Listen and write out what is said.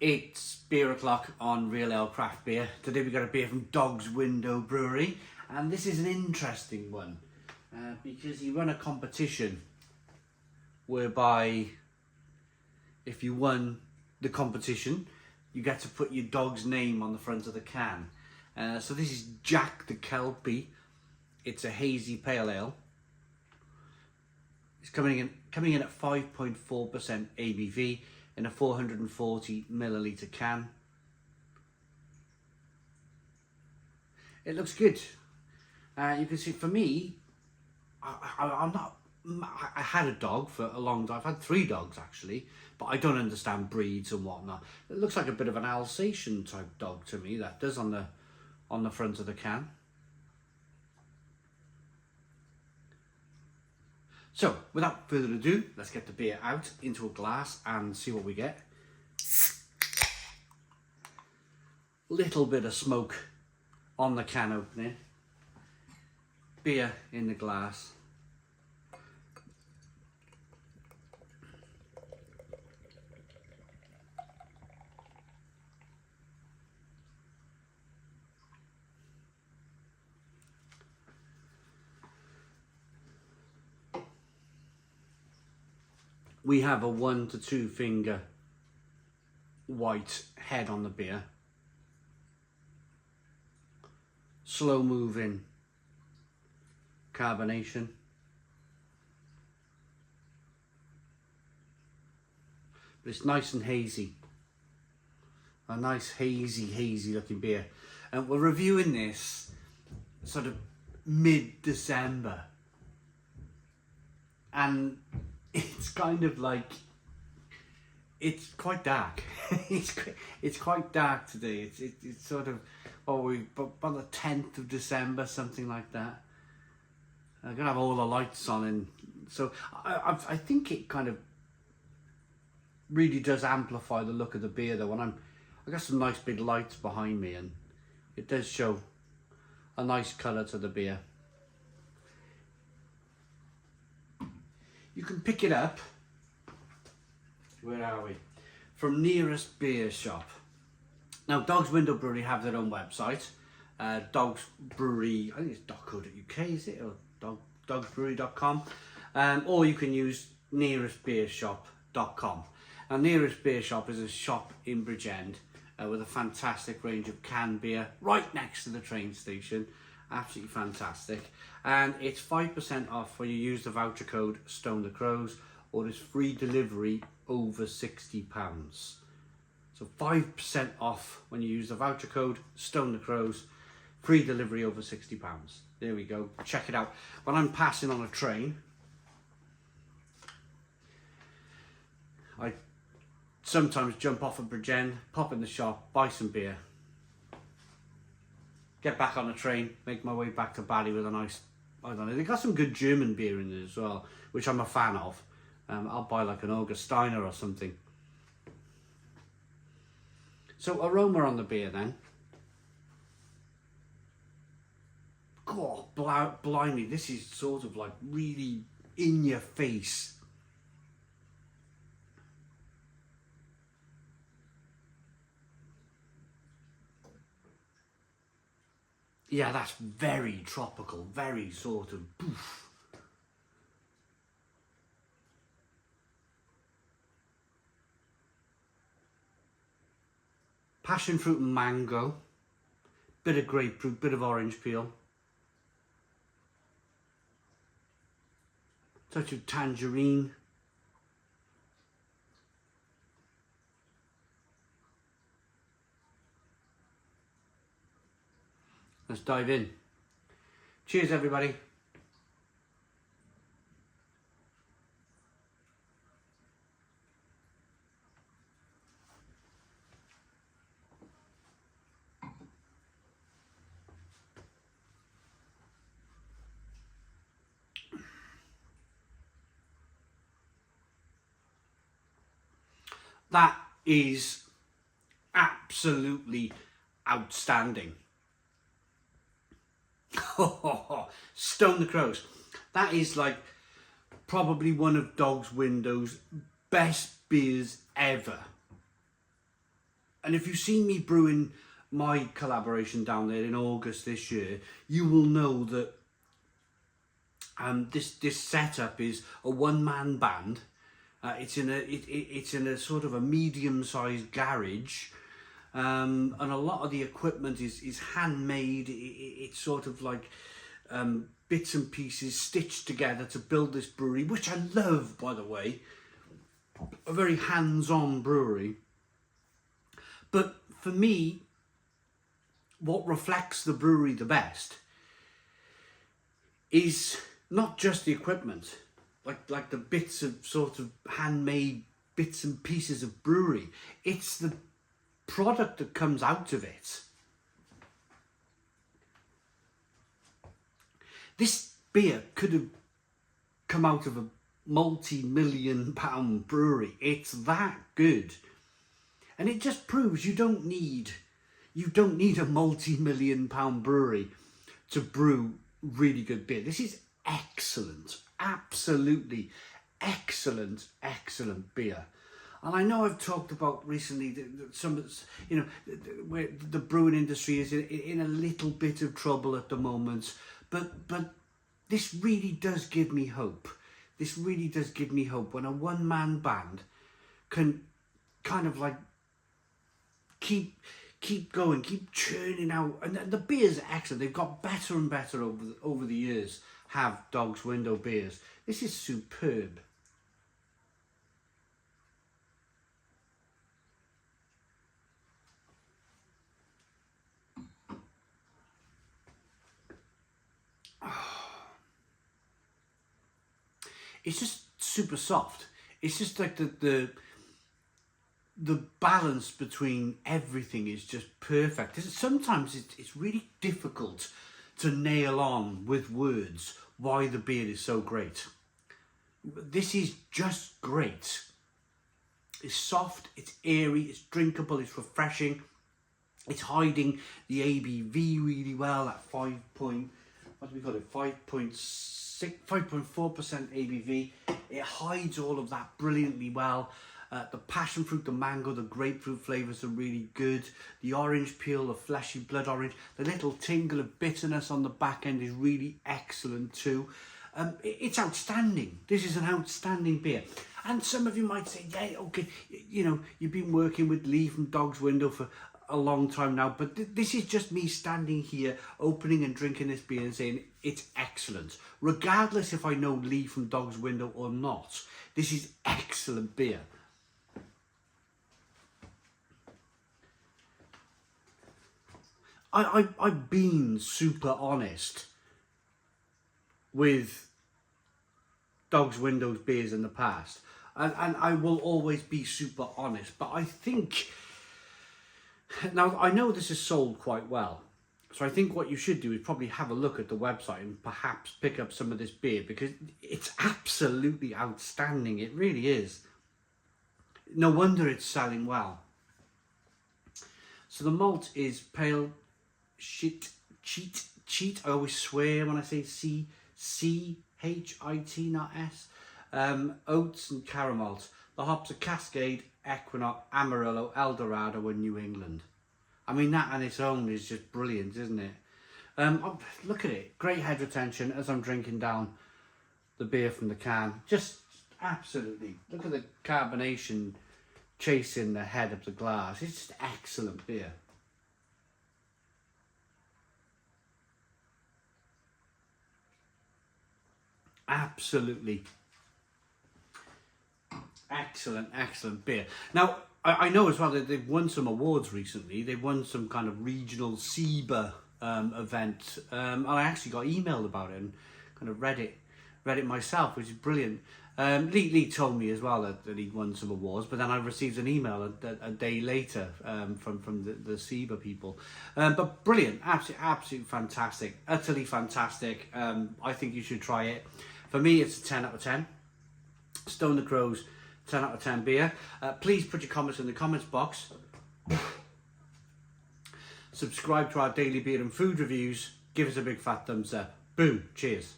It's beer o'clock on Real Ale Craft Beer. Today we got a beer from Dog's Window Brewery, and this is an interesting one because he run a competition whereby if you won the competition, you get to put your dog's name on the front of the can. So this is Jac The Kelpie. It's a hazy pale ale. It's coming in at 5.4% ABV in a 440 milliliter can. It looks good. You can see, for me, I had a dog for a long time. I've had 3 dogs actually, but I don't understand breeds and whatnot. It looks like a bit of an Alsatian type dog to me, that does, on the front of the can. So, without further ado, let's get the beer out into a glass and see what we get. Little bit of smoke on the can opening. Beer in the glass. We have a 1 to 2 finger white head on the beer. Slow moving carbonation. But it's nice and hazy. A nice hazy looking beer. And we're reviewing this sort of mid-December. And it's kind of like, it's quite dark. it's quite dark today. It's sort of, about the 10th of December, something like that. I'm gonna have all the lights on, and so I think it kind of really does amplify the look of the beer though. I got some nice big lights behind me, and it does show a nice colour to the beer. You can pick it up, where are we? From nearest beer shop. Now, Dog's Window Brewery have their own website. Dog's Brewery, I think it's .co.uk, is it? Or dogsbrewery.com. Or you can use nearestbeershop.com. Now, Nearest Beer Shop is a shop in Bridgend with a fantastic range of canned beer right next to the train station. Absolutely fantastic. And it's 5% off when you use the voucher code Stone the Crows, or it's free delivery over £60. So 5% off when you use the voucher code Stone the Crows, free delivery over £60. There we go, check it out. When I'm passing on a train, I sometimes jump off at Bridgend, pop in the shop, buy some beer, get back on the train, make my way back to Bali with a nice, I don't know, they got some good German beer in there as well, which I'm a fan of. I'll buy like an Augustiner or something. So aroma on the beer then. God, blimey, this is sort of like really in your face. Yeah, that's very tropical, very sort of poof. Passion fruit and mango, bit of grapefruit, bit of orange peel, touch of tangerine, let's dive in. Cheers everybody. That is absolutely outstanding. Stone the Crows. That is like probably one of Dog's Window's best beers ever. And if you've seen me brewing my collaboration down there in August this year, you will know that this setup is a one-man band. It's in a sort of a medium-sized garage, and a lot of the equipment is handmade. It's sort of like bits and pieces stitched together to build this brewery, which I love, by the way. A very hands-on brewery. But for me, what reflects the brewery the best is not just the equipment, like the bits of sort of handmade bits and pieces of brewery. It's the product that comes out of it. This beer could have come out of a multi-million-pound brewery. It's that good. And it just proves you don't need a multi-million-pound brewery to brew really good beer. This is excellent, absolutely excellent beer. And I know I've talked about recently that some, you know, where the brewing industry is in a little bit of trouble at the moment, but this really does give me hope. This really does give me hope when a one-man band can kind of like keep going, keep churning out, and the beers are excellent. They've got better and better over the years. Have Dog's Window beers. This is superb. It's just super soft. It's just like the balance between everything is just perfect. Sometimes it's really difficult to nail on with words why the beer is so great. This is just great. It's soft, it's airy, it's drinkable, it's refreshing. It's hiding the ABV really well at 5.4% ABV. It hides all of that brilliantly well. The passion fruit, the mango, the grapefruit flavours are really good. The orange peel, the fleshy blood orange, the little tingle of bitterness on the back end is really excellent too. It's outstanding. This is an outstanding beer. And some of you might say, yeah, okay, you know, you've been working with Lee from Dog's Window for a long time now, but this is just me standing here opening and drinking this beer and saying it's excellent. Regardless if I know Lee from Dog's Window or not, this is excellent beer. I've been super honest with Dog's Windows beers in the past, and I will always be super honest, but I think, now I know this is sold quite well, so I think what you should do is probably have a look at the website and perhaps pick up some of this beer, because it's absolutely outstanding. It really is. No wonder it's selling well. So the malt is pale cheat. I always swear when I say C-H-I-T, not S. Oats and caramel. The hops are Cascade, Equinox, Amarillo, Eldorado and New England. I mean, that on its own is just brilliant, isn't it? Look at it. Great head retention as I'm drinking down the beer from the can. Just absolutely. Look at the carbonation chasing the head of the glass. It's just excellent beer. Absolutely excellent beer. Now I know as well that they've won some awards recently. They've won some kind of regional SIBA event, and I actually got emailed about it and kind of read it myself, which is brilliant. Lee told me as well that he'd won some awards, but then I received an email a day later from the SIBA people. But brilliant, absolutely fantastic, utterly fantastic. I think you should try it. For me, it's a 10 out of 10. Stone the Crows, 10 out of 10 beer. Please put your comments in the comments box. Subscribe to our daily beer and food reviews. Give us a big fat thumbs up. Boom. Cheers.